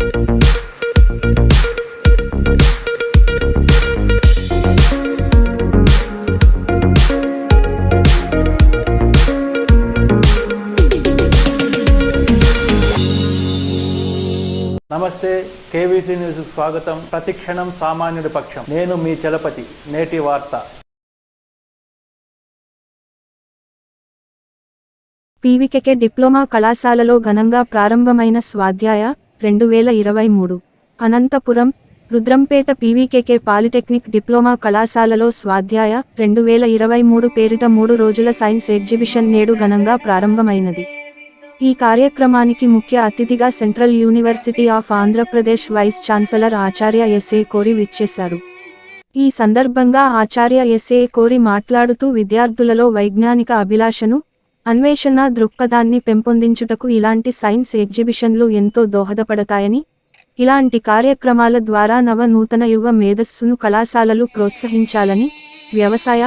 నమస్తే, KVC news స్వాగతం. ప్రతిక్షణం సామాన్యుడి పక్షం. నేను మీ చలపతి. నేటి వార్త. పీవీకేకే డిప్లొమా కళాశాలలో ఘనంగా ప్రారంభమైన Swadhyaya 2023. Anantapur Rudrampeta PVKK polytechnic diploma కళాశాలలో స్వాధ్యాయ 2023 పేరిట 3 రోజుల సైన్స్ ఎగ్జిబిషన్ నేడు ఘనంగా ప్రారంభమైనది. ఈ కార్యక్రమానికి ముఖ్య అతిథిగా central university of Andhra Pradesh vice chancellor ఆచార్య ఎస్ఏ కోరి విచ్చేశారు. ఈ సందర్భంగా ఆచార్య ఎస్ఏ కోరి మాట్లాడుతూ విద్యార్థులలో వైజ్ఞానిక అభిలాషను, అన్వేషణ దృక్పథాన్ని పెంపొందించుటకు ఇలాంటి సైన్స్ ఎగ్జిబిషన్లు ఎంతో దోహదపడతాయని, ఇలాంటి కార్యక్రమాల ద్వారా నూతన యువ మేధస్సును కళాశాలలు ప్రోత్సహించాలని, వ్యవసాయ,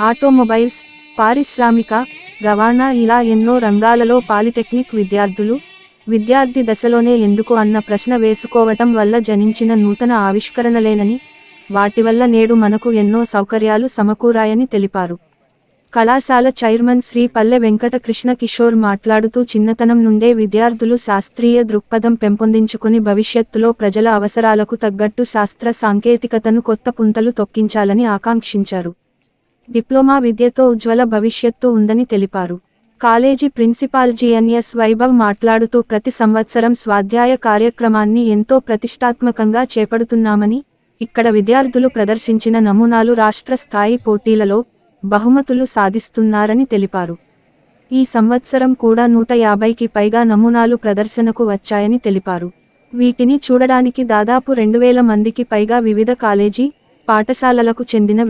ఆటోమొబైల్స్, పారిశ్రామిక, రవాణా ఇలా ఎన్నో రంగాలలో పాలిటెక్నిక్ విద్యార్థి దశలోనే ఎందుకు అన్న ప్రశ్న వేసుకోవటం వల్ల జనించిన నూతన ఆవిష్కరణలేనని, వాటి వల్ల నేడు మనకు ఎన్నో సౌకర్యాలు సమకూరాయని తెలిపారు. కళాశాల చైర్మన్ శ్రీ పల్లె వెంకట కృష్ణ కిషోర్ మాట్లాడుతూ చిన్నతనం నుండే విద్యార్థులు శాస్త్రీయ దృక్పథం పెంపొందించుకుని భవిష్యత్తులో ప్రజల అవసరాలకు తగ్గట్టు శాస్త్ర సాంకేతికతను కొత్త పుంతలు తొక్కించాలని ఆకాంక్షించారు. డిప్లొమా విద్యతో ఉజ్వల భవిష్యత్తు ఉందని తెలిపారు. కాలేజీ ప్రిన్సిపాల్ జిఎన్ఎస్ వైభవ్ మాట్లాడుతూ ప్రతి సంవత్సరం స్వాధ్యాయ కార్యక్రమాన్ని ఎంతో ప్రతిష్టాత్మకంగా చేపడుతున్నామని, ఇక్కడ విద్యార్థులు ప్రదర్శించిన నమూనాలు రాష్ట్ర స్థాయి పోటీలలో బహుమతులు సాధిస్తున్నారని తెలిపారు. ఈ సంవత్సరం కూడా 150కి పైగా నమూనాలు ప్రదర్శనకు వచ్చాయని తెలిపారు. వీటిని చూడడానికి దాదాపు 2000 మందికి పైగా వివిధ కాలేజీ, పాఠశాలలకు చెందిన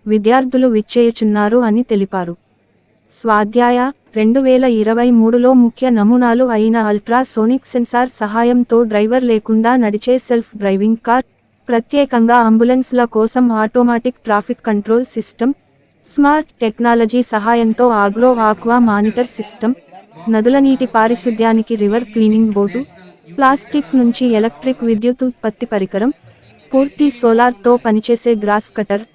విద్యార్థులు విచ్చేయుచున్నారు అని తెలిపారు. స్వాధ్యాయ 2023లో ముఖ్య నమూనాలు అయిన అల్ట్రా సోనిక్ సెన్సార్ సహాయంతో డ్రైవర్ లేకుండా నడిచే సెల్ఫ్ డ్రైవింగ్ కార్, ప్రత్యేకంగా అంబులెన్స్ల కోసం automatic traffic control system, smart technology సహాయంతో ఆక్వా మానిటర్ సిస్టమ్, నదుల నీటి పారిశుద్ధ్యానికి రివర్ క్లీనింగ్ బోటు, ప్లాస్టిక్ నుంచి ఎలక్ట్రిక్ విద్యుత్ ఉత్పత్తి పరికరం, పూర్తి సోలార్తో పనిచేసే గ్రాస్ కటర్,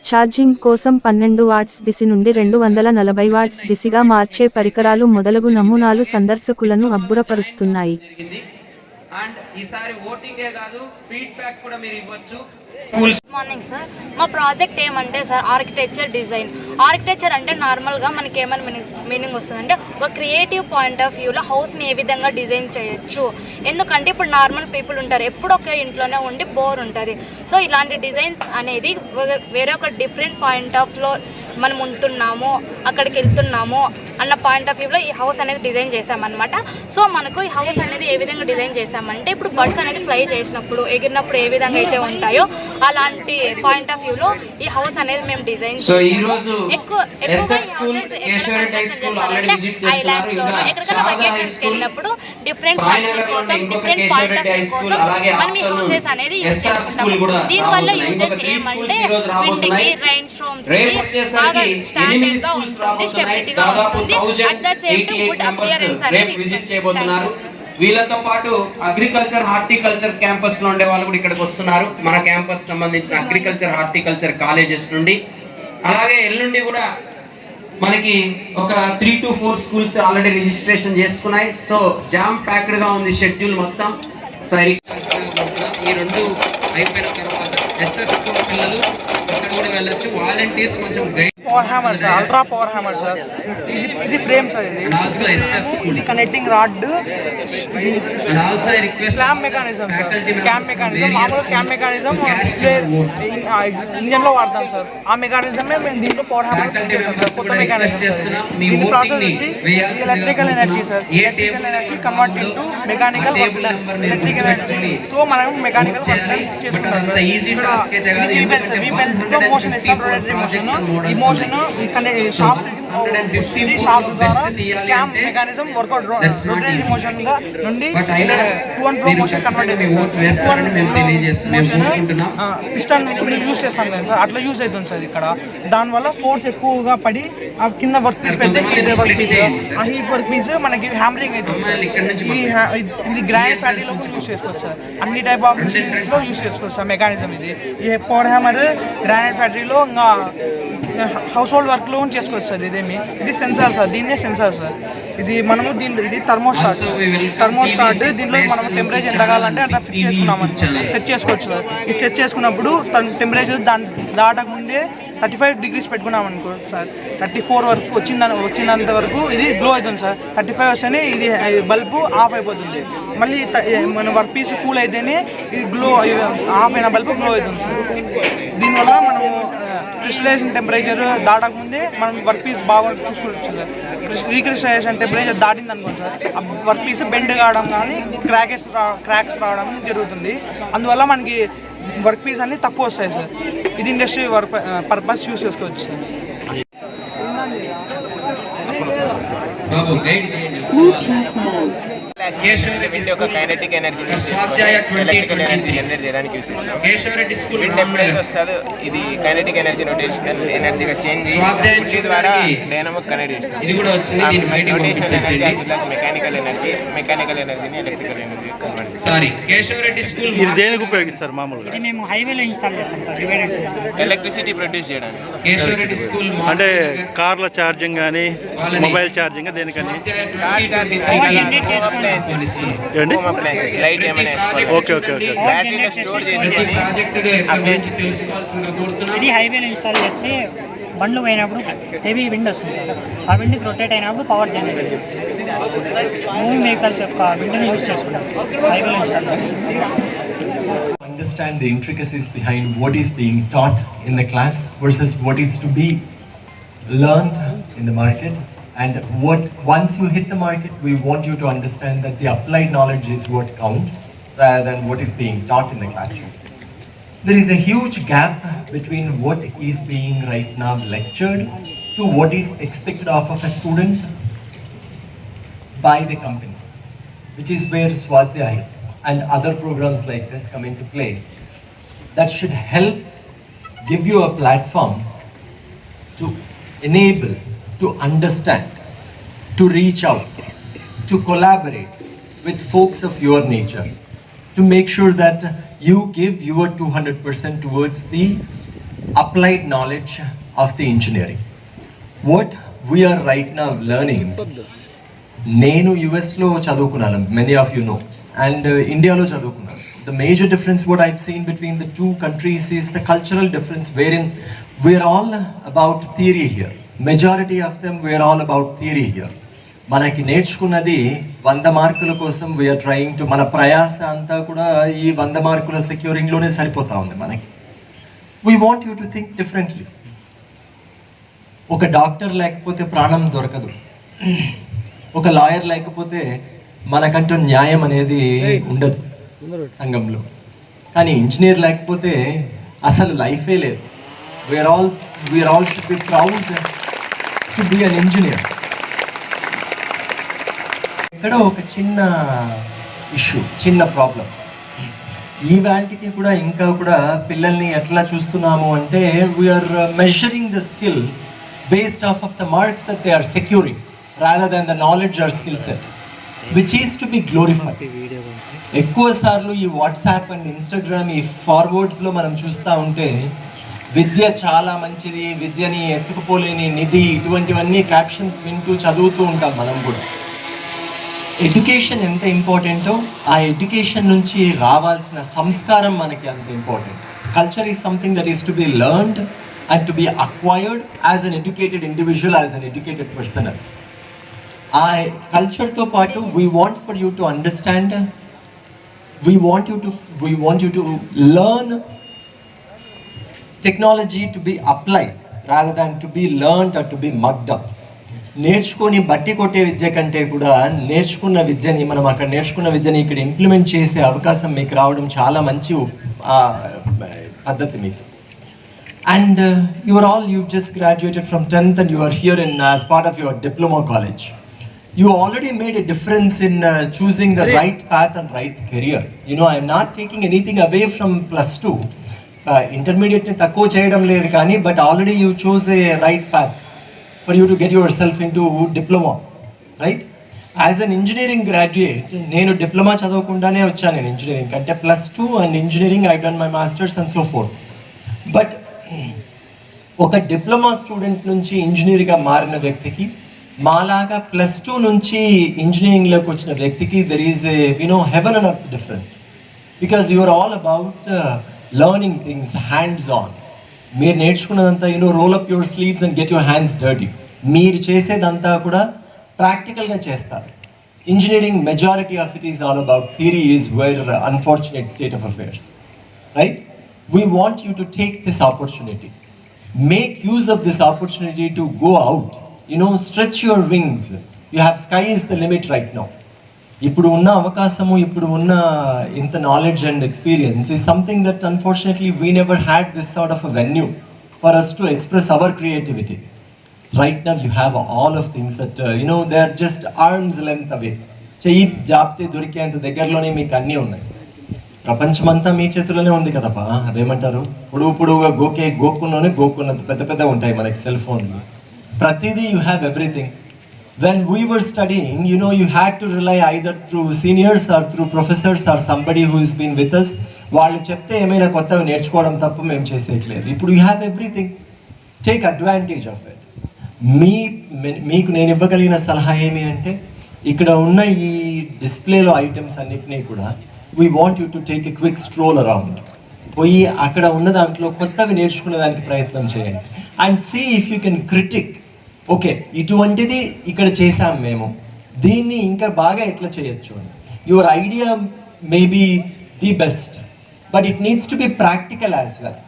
ఛార్జింగ్ కోసం 12 వాట్స్ డిసి నుండి 240 వాట్స్ డిసిగా మార్చే పరికరాలు మొదలగు నమూనాలు సందర్శకులను అబ్బురపరుస్తున్నాయి. Good morning sir. మా ప్రాజెక్ట్ ఏమంటే సార్ ఆర్కిటెక్చర్ డిజైన్. ఆర్కిటెక్చర్ అంటే నార్మల్గా మనకి ఏమైనా మీనింగ్ వస్తుందంటే ఒక క్రియేటివ్ పాయింట్ ఆఫ్ వ్యూలో హౌస్ని ఏ విధంగా డిజైన్ చేయొచ్చు. ఎందుకంటే ఇప్పుడు నార్మల్ పీపుల్ ఉంటారు, ఎప్పుడు ఒక ఇంట్లోనే ఉండి బోర్ ఉంటుంది. సో ఇలాంటి డిజైన్స్ అనేది వేరే ఒక డిఫరెంట్ పాయింట్ ఆఫ్లో మనం ఉంటున్నాము, అక్కడికి వెళ్తున్నాము అన్న పాయింట్ ఆఫ్ వ్యూలో ఈ హౌస్ అనేది డిజైన్ చేసామన్నమాట. సో మనకు ఈ హౌస్ అనేది ఏ విధంగా డిజైన్ చేసామంటే ఇప్పుడు బర్డ్స్ అనేది ఫ్లై చేసినప్పుడు ఎగిరినప్పుడు ఏ విధంగా అయితే ఉంటాయో అలాంటి పాయింట్ ఆఫ్ వ్యూలో ఈ హౌస్ అనేది మేము డిజైన్ ఎక్కడికైనా వెకేషన్స్కి వెళ్ళినప్పుడు డిఫరెంట్ స్ట్రక్చర్ కోసం, డిఫరెంట్ పాయింట్ ఆఫ్ వ్యూ కోసం మనం ఈ హౌసెస్ అనేది యూజ్ చేసుకుంటాము. దీనివల్ల యూజెస్ ఏమంటే విండ్కి, రైన్ స్టోమ్స్కి బాగా స్టాండర్డ్ గా ఉంటుంది, స్టెబిలిటీగా ఉంటుంది. At the same time good appearance అనేది ఇస్తుంది. వీళ్ళతో పాటు అగ్రికల్చర్, హార్టికల్చర్ క్యాంపస్ లో ఉండే వాళ్ళు కూడా ఇక్కడికి వస్తున్నారు. మన క్యాంపస్ సంబంధించిన అగ్రికల్చర్, హార్టికల్చర్ కాలేజెస్ నుండి. అలాగే ఎల్లుండి కూడా మనకి ఒక 3 to 4 స్కూల్స్ ఆల్రెడీ రిజిస్ట్రేషన్ చేసుకున్నాయి. సో జామ్ ప్యాక్డ్ గా ఉంది షెడ్యూల్ మొత్తం. సో ఈ 2 అయిపోయిన తర్వాత ఎస్ఎస్ స్కూల్ పిల్లలు అక్కడ కూడా వెళ్ళొచ్చు. వాలంటీర్స్ కొంచెం guide power hammer sir, ultra power hammer sir. ఇది ఫ్రేమ్ సార్. ఇది also SF school connecting rod, and also I request clamp mechanism sir. Clamp mechanism, మామూలు క్లాంప్ మెకానిజం ఇంజన్ లో వాడతాం సార్. ఆ మెకానిజం మేము దీంట్లో పవర్ హ్యామర్ చేస్తాం sir. కొత్త మెకానిజం దీని ప్రాసెస్ వచ్చి electrical energy sir. Electrical energy convert into mechanical work. Electrical ఎనర్జీతో మనం మెకానికల్ వర్క్ చేసుకుంటాం సార్. ఈజీ టాస్క్ అయితే కాదు, ఎందుకంటే మోషన్ ఇస్తాం, రొటేటరీ మోషన్. ఈ మోషన్ షాఫ్ట్ ఇది షాఫ్ట్ ద్వారా cam mechanism work out rotary motion గా నుండి to and fro motion convert అవుతుంది సార్. పిస్టన్ యూజ్ చేస్తాం కదా సార్, అట్లా యూజ్ అవుతుంది సార్ ఇక్కడ. దానివల్ల ఫోర్స్ ఎక్కువగా పడి ఆ కింద వర్క్ పీస్ పెడితే వర్క్ పీస్ ఆ హీట్ వర్క్ పీస్ మనకి హ్యామరింగ్ అవుతుంది సార్. ఇది గ్రానైట్ ఫ్యాక్టరీలో యూజ్ చేసుకోవచ్చు సార్, అన్ని టైప్ ఆఫ్ మిషన్స్ లో యూజ్ చేసుకోవచ్చు సార్ మెకానిజం. ఇది ఈ పవర్ హ్యామర్ గ్రానైట్ ఫ్యాక్టరీలో ఇంకా హౌస్ హోల్డ్ వర్క్ లో చేసుకోవచ్చు సార్. ఇది సెన్సార్ సార్, దీన్నే సెన్సార్ సార్. ఇది మనము ఇది థర్మోస్టాట్ దీంట్లో మనం టెంపరేచర్ ఎంత కావాలంటే అట్లా ఫిక్స్ చేసుకున్నామని సెట్ చేసుకోవచ్చు సార్. ఇది సెట్ చేసుకున్నప్పుడు టెంపరేచర్ దాని దాటక ముందే 35 degrees పెట్టుకున్నాం అనుకో సార్, 34 వరకు వచ్చినంత వరకు ఇది గ్లో అవుతుంది సార్. 35 వస్తేనే ఇది బల్బు ఆఫ్ అయిపోతుంది. మళ్ళీ మన వర్క్ పీస్ కూల్ అయితేనే ఇది గ్లో ఆఫ్ అయిన బల్బు గ్లో అవుతుంది సార్. దీనివల్ల మనము క్రిస్టలైజేషన్ టెంపరేచర్ దాటకముందే మనం వర్క్ పీస్ బాగా చూసుకోవచ్చు సార్. రీక్రిస్టలైజేషన్ టెంపరేచర్ దాటింది అనుకోండి సార్, ఆ వర్క్ పీస్ బెండ్ కావడం కానీ క్రాక్స్ రావడం జరుగుతుంది. అందువల్ల మనకి వర్క్ పీస్ అన్ని తక్కువ వస్తాయి సార్. ఇది ఇండస్ట్రీ వర్క్ పర్పస్ యూస్ చేసుకోవచ్చు sir. Kinetic energy electrical energy generate చేయడానికి యూస్ చేస్తాం. విండ్ టెంపరేచర్ వస్తుంది, ఇది కైనెటిక్ ఎనర్జీ రొటేషనల్ ఎనర్జీగా చేంజ్ చేసి ద్వారా డైనమిక్ కనెక్ట్ చేస్తాం. ఇది కూడా వచ్చింది రొటేషనల్ ఎనర్జీ మెకానికల్ ఎనర్జీని ఎలక్ట్రికల్ ఎనర్జీ కన్వర్ట్ చేస్తాం. సారీ, కేశవరెడ్డి స్కూల్ ఇది దేనికి ఉపయోగిస్తారు మామూలుగా? మేము హైవేలో ఇన్స్టాల్ చేస్తాం సార్, డివైడర్స్ ఎలక్ట్రిసిటీ ప్రొడ్యూస్ చేయడానికి. కేశవరెడ్డి స్కూల్ అంటే కార్ల ఛార్జింగ్ కానీ మొబైల్ ఛార్జింగ్ దేనికని? కార్ ఛార్జింగ్ లైట్ ఏమైనా ఓకే. బ్యాటరీలో స్టోర్ చేసి ఇది హైవేలో ఇన్స్టాల్ చేస్తే బండ్లు పోయినప్పుడు హెవీ విండ్ వస్తుంది సార్, ఆ విండ్కి రొటేట్ అయినప్పుడు పవర్ జనరేట్ మూవింగ్ వెహికల్స్ యొక్క విండ్ని యూజ్ చేసుకుంటాం హైవేలో ఇన్స్టాల్ చేస్తాం. Understand the intricacies behind what is being taught in the class versus what is to be learned in the market. And once you hit the market, we want you to understand that the applied knowledge is what counts rather than what is being taught in the classroom. There is a huge gap between what is being right now lectured to what is expected of a student by the company, which is where Swadhyay and other programs like this come into play. That should help give you a platform to enable, to understand, to reach out, to collaborate with folks of your nature, to make sure that you give your 200% towards the applied knowledge of the engineering. What we are right now learning, nenu US lo chadukunnanu, many of you know, and India lo chadukunnanu. The major difference what I've seen between the two countries is the cultural difference, wherein we're all about theory here. Majority of them we are all about theory here. మనకి నేర్చుకున్నది 100 మార్కుల కోసం we are trying to, మన ప్రయాస అంతా కూడా ఈ 100 మార్కుల సెక్యూరింగ్లోనే సరిపోతా ఉంది మనకి. We want you to think differently. ఒక డాక్టర్ లేకపోతే ప్రాణం దొరకదు, ఒక లాయర్ లేకపోతే మనకంటూ న్యాయం అనేది ఉండదు సంఘంలో, కానీ ఇంజనీర్ లేకపోతే అసలు లైఫే లేదు. We are all should be proud to be an engineer. ఇక్కడ ఒక చిన్న ఇష్యూ, చిన్న ప్రాబ్లం. ఈ వాటికి కూడా ఇంకా కూడా పిల్లల్ని ఎట్లా చూస్తున్నాము అంటే we are measuring the skill based of the marks that they are securing rather than the knowledge or skill set which is to be glorified. ఎక్కువ సార్లు ఈ వాట్సాప్ అండ్ ఇన్స్టాగ్రామ్ ఈ ఫార్వర్డ్స్లో మనం చూస్తూ ఉంటే విద్య చాలా మంచిది, విద్యని ఎత్తుకుపోలేని నిధి, ఇటువంటివన్నీ క్యాప్షన్స్ వింటూ చదువుతూ ఉంటాం మనం కూడా. ఎడ్యుకేషన్ ఎంత ఇంపార్టెంటో ఆ ఎడ్యుకేషన్ నుంచి రావాల్సిన సంస్కారం మనకి అంత important. Culture is something that is to B learned and to be acquired as an educated individual, as an educated person. ఆ కల్చర్తో పాటు we want for you to understand, we want you to learn technology to be applied rather than to be learned or to be mugged up. నేర్చుకొని బట్టి కొట్టే విద్య కంటే కూడా నేర్చుకున్న విద్యని మనం అక్కడ నేర్చుకున్న విద్యని ఇక్కడ ఇంప్లిమెంట్ చేసే అవకాశం మీకు రావడం చాలా మంచి పద్ధతి మీకు. And you've just graduated from 10th and you are here as part of your diploma college. You already made a difference in choosing the right path and right career. I'm not taking anything away from plus 2. Intermediate ni takko cheyadam ledhu kani, but already you chose a right path for you to get yourself into diploma, right? As an engineering graduate, nenu diploma chadavukundane vachanu in engineering kante plus 2 and engineering I've done my masters and so forth. But ఒక diploma student నుంచి ఇంజనీర్గా మారిన వ్యక్తికి మాలాగా plus 2 నుంచి ఇంజనీరింగ్లోకి వచ్చిన వ్యక్తికి there is a heaven and earth difference, because you're all about learning things hands on. మీరు నేర్చుకున్నదంతా roll up your sleeves and get your hands dirty. మీరు చేసేదంతా కూడా ప్రాక్టికల్గా చేస్తారు. Engineering majority of it is all about theory is where unfortunate state of affairs, right? We want you to take this opportunity. Make use of this opportunity to go out. Stretch your wings. You have sky is the limit right now. Ippudu unna avakasamu, ippudu unna inta knowledge and experience is something that unfortunately we never had this sort of a venue for us to express our creativity. Right now you have all of things that they are just arm's length away. Cheyi jaapte dorikante దగ్గరలోనే మీకు అన్నీ ఉన్నాయి. ప్రపంచమంతా మీ చేతుల్లోనే ఉంది కదపా. అదేమంటారు, పొడుగుగా గోకున్నంత పెద్ద ఉంటాయి మనకి సెల్ ఫోన్లు. ప్రతిదీ you have everything. When we were studying you had to rely either through seniors or through professors or somebody who is been with us. వాళ్ళు చెప్తే ఏమైనా కొత్తవి నేర్చుకోవడం తప్ప మేము చేసేయట్లేదు. ఇప్పుడు you have everything. Take advantage of it. మీకు నేను ఇవ్వగలిగిన సలహా ఏమి అంటే, ఇక్కడ ఉన్న ఈ డిస్ప్లేలో ఐటమ్స్ అన్నిటినీ కూడా we want you to take a quick stroll around. పోయి అక్కడ ఉన్న దాంట్లో కొత్తవి నేర్చుకునే దానికి ప్రయత్నం చేయండి. And see if you can critic. Okay, ఇటువంటిది ఇక్కడ చేసాం మేము, దీన్ని ఇంకా బాగా ఎట్లా చేయొచ్చు అని. Your idea may be the best, but it needs to be practical as well.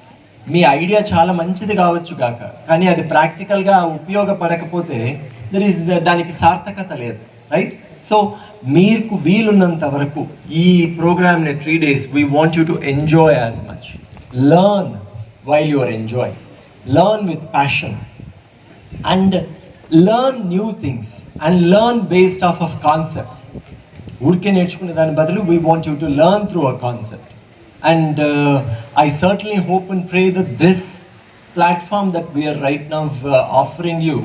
మీ ఐడియా చాలా మంచిది కావచ్చు గాక, కానీ అది ప్రాక్టికల్గా ఉపయోగపడకపోతే దానికి సార్థకత లేదు, రైట్? సో మీకు వీలున్నంత వరకు ఈ ప్రోగ్రామ్ని 3 days we want you to enjoy as much. Learn while you are enjoying. Learn with passion and learn new things and learn based of concept. ఊరికే నేర్చుకునే దాని బదులు we want you to learn through a concept. And I certainly hope and pray that this platform that we are right now offering you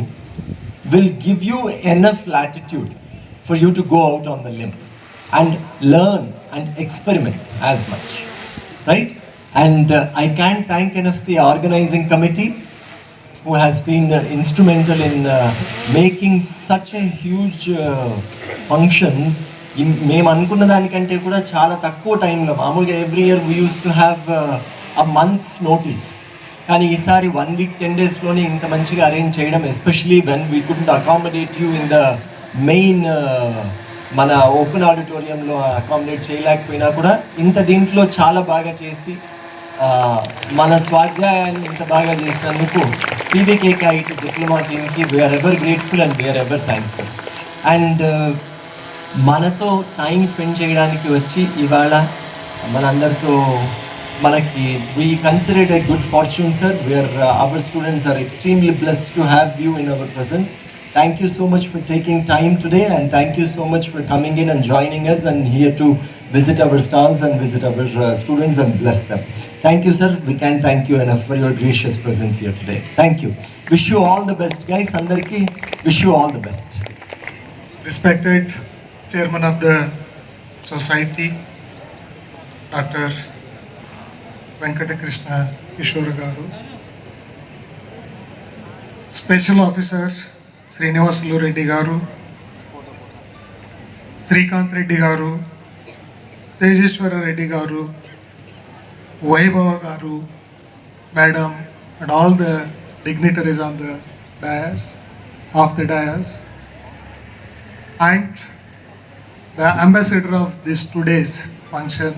will give you enough latitude for you to go out on the limb and learn and experiment as much, right? And I can't thank enough the organizing committee who has been instrumental in making such a huge function. మేము అనుకున్న దానికంటే కూడా చాలా తక్కువ టైంలో. మామూలుగా every year we use to have a months notice, కానీ ఈసారి 1 week 10 daysలోనే ఇంత మంచిగా అరేంజ్ చేయడం, especially when we couldn't accommodate you in the main మన ఓపెన్ ఆడిటోరియంలో అకామిడేట్ చేయలేకపోయినా కూడా ఇంత దీంట్లో చాలా బాగా చేసి మన స్వాధ్యాయాన్ని ఇంత బాగా చేసినందుకు పీవీకేకే ఐటీ డిప్లొమా టీమ్కి we are ever grateful and we are ever thankful. And మనతో టైం స్పెండ్ చేయడానికి వచ్చి ఇవాళ మనందరితో మనకి we considered a good fortune sir. We are our students are extremely blessed to have you in our presence. Thank you so much for taking time today, and thank you so much for coming in and joining us and here to visit our stalls and visit our students and bless them. Thank you, sir. We can't thank you enough for your gracious presence here today. Thank you. Wish you all the best, guys. Andarki, wish you all the best. Respected Chairman of the Society, Dr. Venkatakrishna Kishore Garu, Special Officer Srinivasulu Reddy గారు, శ్రీకాంత్ రెడ్డి గారు, తేజేశ్వర రెడ్డి గారు, వైభవ గారు, madam, and all the dignitaries on the dais, and the ambassador of this today's function,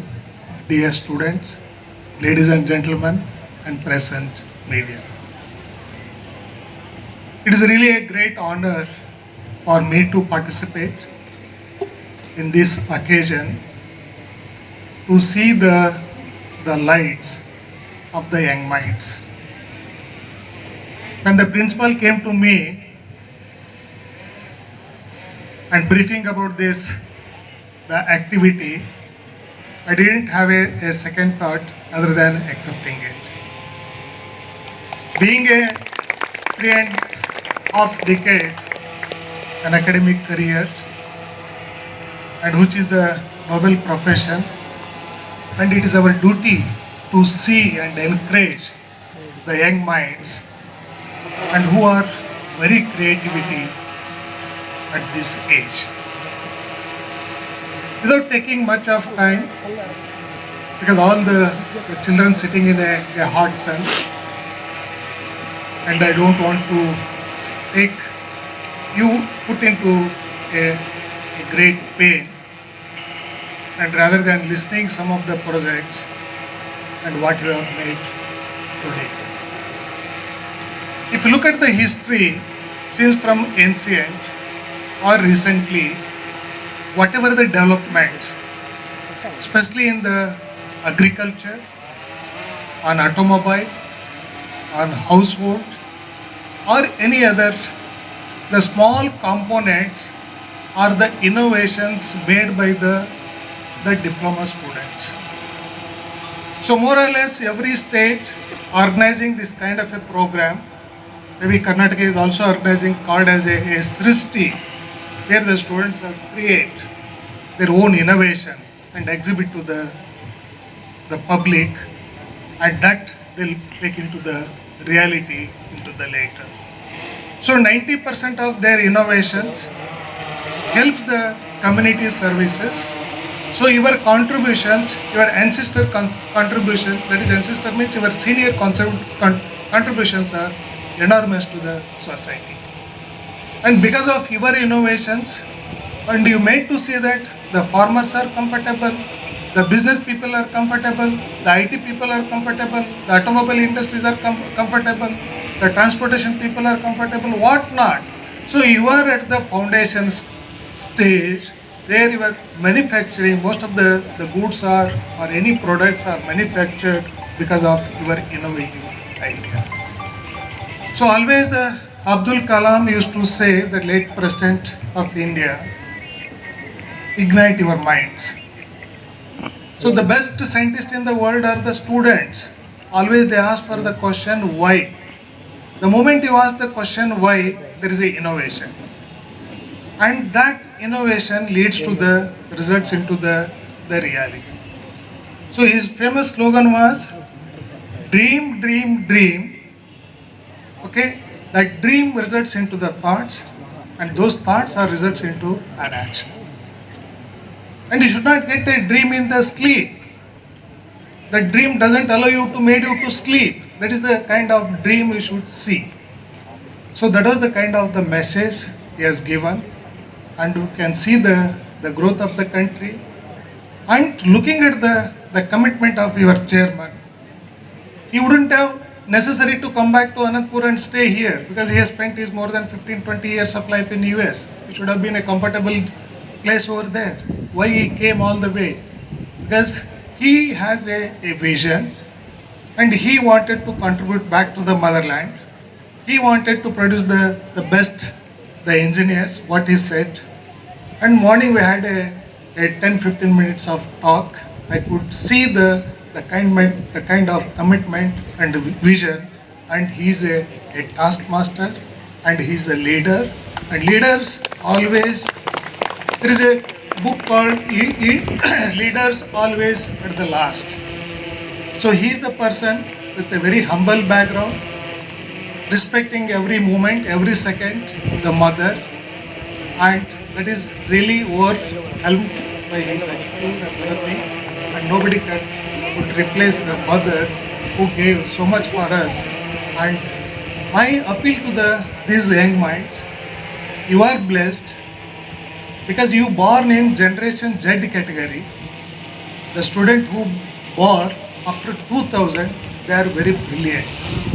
dear students, ladies and gentlemen, and present media. It is really a great honor for me to participate in this occasion, to see the lights of the young minds. when the principal came to me and briefing about the activity, I didn't have a second thought other than accepting it. Being a 3.5 decade, an academic career, and which is the noble profession, and it is our duty to see and encourage the young minds and who are very creativity at this age. Without taking much of time, because all the children sitting in a hot sun, and I don't want to take you put into a great pain, and rather than listening some of the projects and what you have made today. If you look at the history, since from ancient or recently, whatever the developments, especially in the agriculture, on automobile, on household, or any other, the small components are the innovations made by the diploma students. So more or less every state organizing this kind of a program, maybe Karnataka is also organizing called as a Srishti, where the students have create their own innovation and exhibit to the public, and that they'll take into the reality into the later. So 90% of their innovations helps the community services. So your contributions, your ancestor contribution, that is ancestor means your senior contributions are enormous to the society. And because of your innovations, and you made to see that the farmers are comfortable, the business people are comfortable, the IT people are comfortable, the automobile industries are comfortable, the transportation people are comfortable, what not. So you are at the foundation stage where you are manufacturing, most of the goods are or any products are manufactured because of your innovative idea. So always the Abdul Kalam used to say, the late President of India, ignite your minds. So the best scientists in the world are the students. Always they ask for the question why. The moment you ask the question why, there is a innovation. And that innovation leads to the results into the reality. So his famous slogan was, dream, dream, dream. Okay, that dream results into the thoughts, and those thoughts are results into an action. And you should not get a dream in the sleep. The dream doesn't allow you to make you to sleep. That is the kind of dream you should see. So that was the kind of the message he has given, and you can see the growth of the country. And looking at the commitment of your chairman, he wouldn't have necessary to come back to Anantapur and stay here, because he has spent his more than 15-20 years of life in US. It should have been a comfortable place over there. Why he came all the way? Because he has a vision, and he wanted to contribute back to the motherland. He wanted to produce the best, the engineers, what he said. And morning we had a 10-15 minutes of talk. I could see the kind of commitment and vision, and he's a taskmaster, and he's a leader. And leaders always, there is a book called Leaders Always at the Last. So he's the person with a very humble background, respecting every moment, every second, the mother, and that is really overwhelmed by his attitude and other things, and nobody could replace the mother who gave so much for us. And my appeal to these young minds, you are blessed because you born in Generation Z category. The student who born after 2000, they are very brilliant,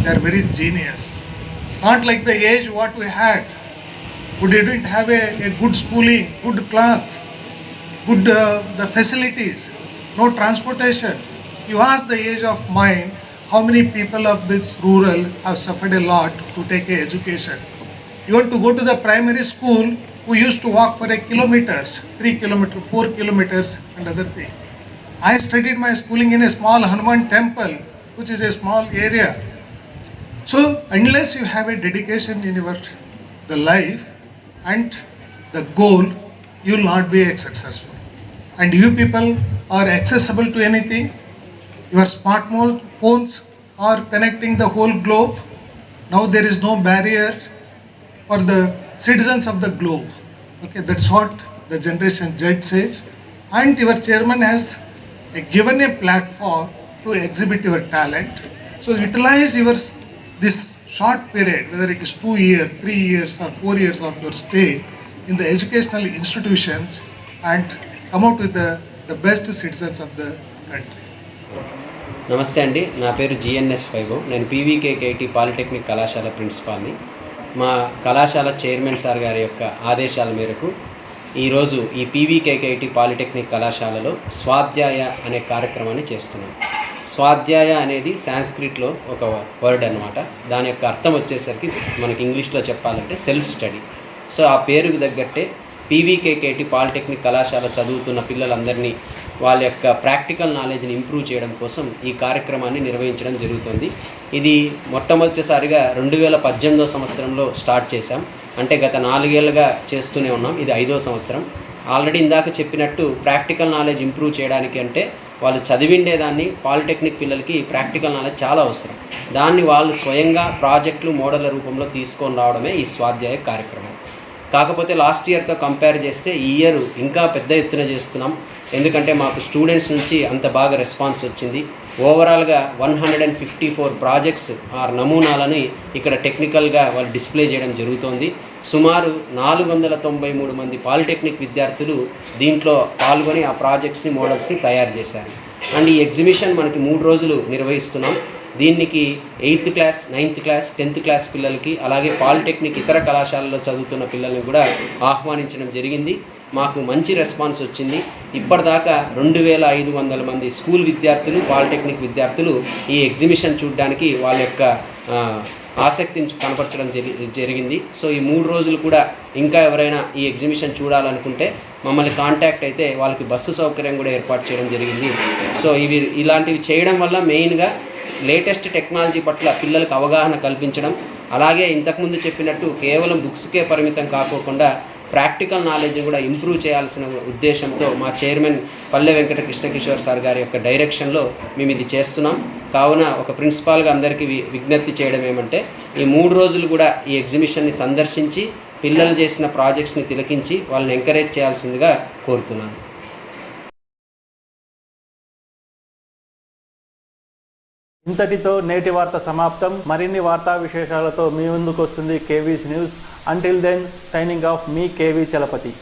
they are very genius. Not like the age what we had, who didn't have a good schooling, good cloth, good the facilities, no transportation. You ask the age of mine, how many people of this rural have suffered a lot to take a education. Even to go to the primary school, we used to walk for a kilometers, 3 kilometers, 4 kilometers and other thing. I studied my schooling in a small Hanuman temple, which is a small area. So unless you have a dedication in your the life and the goal, you will not be successful. And you people are accessible to anything. Your smartphones are connecting the whole globe. Now there is no barrier for the citizens of the globe. Okay, that's what the Generation Z says. And your chairman has given a platform to exhibit your talent. So utilize this short period, whether it is 2 years, 3 years or 4 years of your stay in the educational institutions, and come out with the best citizens of the country. నమస్తే అండి, నా పేరు GNS Vaibhav. నేను పీవీకేకేటి polytechnic కళాశాల ప్రిన్సిపాల్ని. మా కళాశాల chairman sir గారి యొక్క ఆదేశాల మేరకు ఈరోజు ఈ పీవీకేకేటి పాలిటెక్నిక్ కళాశాలలో స్వాధ్యాయ అనే కార్యక్రమాన్ని చేస్తున్నాం. స్వాధ్యాయ అనేది సాంస్క్రిట్లో ఒక వర్డ్ అనమాట. దాని యొక్క అర్థం వచ్చేసరికి మనకి ఇంగ్లీష్లో చెప్పాలంటే సెల్ఫ్ స్టడీ. సో ఆ పేరుకు తగ్గట్టే పీవీకేకేటి పాలిటెక్నిక్ కళాశాల చదువుతున్న పిల్లలందరినీ వాళ్ళ యొక్క ప్రాక్టికల్ నాలెడ్జ్ని ఇంప్రూవ్ చేయడం కోసం ఈ కార్యక్రమాన్ని నిర్వహించడం జరుగుతుంది. ఇది మొట్టమొదటిసారిగా 2018 సంవత్సరంలో స్టార్ట్ చేశాం. అంటే గత 4 ఏళ్ళుగా చేస్తూనే ఉన్నాం. ఇది 5వ సంవత్సరం. ఆల్రెడీ ఇందాక చెప్పినట్టు ప్రాక్టికల్ నాలెడ్జ్ ఇంప్రూవ్ చేయడానికి అంటే వాళ్ళు చదివిండేదాన్ని పాలిటెక్నిక్ పిల్లలకి ప్రాక్టికల్ నాలెడ్జ్ చాలా అవసరం. దాన్ని వాళ్ళు స్వయంగా ప్రాజెక్టులు మోడళ్ల రూపంలో తీసుకొని రావడమే ఈ స్వాధ్యాయ కార్యక్రమం. కాకపోతే లాస్ట్ ఇయర్తో కంపేర్ చేస్తే ఈ ఇయర్ ఇంకా పెద్ద ఎత్తున చేస్తున్నాం. ఎందుకంటే మాకు స్టూడెంట్స్ నుంచి అంత బాగా రెస్పాన్స్ వచ్చింది. ఓవరాల్గా 154 ప్రాజెక్ట్స్ ఆర్ నమూనాలని ఇక్కడ టెక్నికల్గా వాళ్ళు డిస్ప్లే చేయడం జరుగుతోంది. సుమారు 493 మంది పాలిటెక్నిక్ విద్యార్థులు దీంట్లో పాల్గొని ఆ ప్రాజెక్ట్స్ని మోడల్స్ని తయారు చేశారు. అండ్ ఈ ఎగ్జిబిషన్ మనకి 3 రోజులు నిర్వహిస్తున్నాం. దీనికి 8th class, 9th class, 10th class పిల్లలకి, అలాగే పాలిటెక్నిక్ ఇతర కళాశాలలో చదువుతున్న పిల్లల్ని కూడా ఆహ్వానించడం జరిగింది. మాకు మంచి రెస్పాన్స్ వచ్చింది. ఇప్పటిదాకా 2500 మంది స్కూల్ విద్యార్థులు, పాలిటెక్నిక్ విద్యార్థులు ఈ ఎగ్జిబిషన్ చూడడానికి వాళ్ళ యొక్క ఆసక్తిని కనపరచడం జరిగింది. సో ఈ 3 రోజులు కూడా ఇంకా ఎవరైనా ఈ ఎగ్జిబిషన్ చూడాలనుకుంటే మమ్మల్ని కాంటాక్ట్ అయితే వాళ్ళకి బస్సు సౌకర్యం కూడా ఏర్పాటు చేయడం జరిగింది. సో ఇలాంటివి చేయడం వల్ల మెయిన్గా లేటెస్ట్ టెక్నాలజీ పట్ల పిల్లలకు అవగాహన కల్పించడం, అలాగే ఇంతకుముందు చెప్పినట్టు కేవలం బుక్స్కే పరిమితం కాకోకుండా ప్రాక్టికల్ నాలెడ్జ్ కూడా ఇంప్రూవ్ చేయాల్సిన ఉద్దేశంతో మా చైర్మన్ పల్లె వెంకట కృష్ణకిషోర్ సార్ గారి యొక్క డైరెక్షన్లో మేము ఇది చేస్తున్నాం. కావున ఒక ప్రిన్సిపాల్గా అందరికీ విజ్ఞప్తి చేయడం ఏమంటే ఈ 3 రోజులు కూడా ఈ ఎగ్జిబిషన్ని సందర్శించి పిల్లలు చేసిన ప్రాజెక్ట్స్ని తిలకించి వాళ్ళని ఎంకరేజ్ చేయాల్సిందిగా కోరుతున్నాను. ఇంతటితో నేటి వార్త సమాప్తం. మరిన్ని వార్తా విశేషాలతో మీ ముందుకు వస్తుంది KV's news. Until then, signing off మీ కేవీ చలపతి.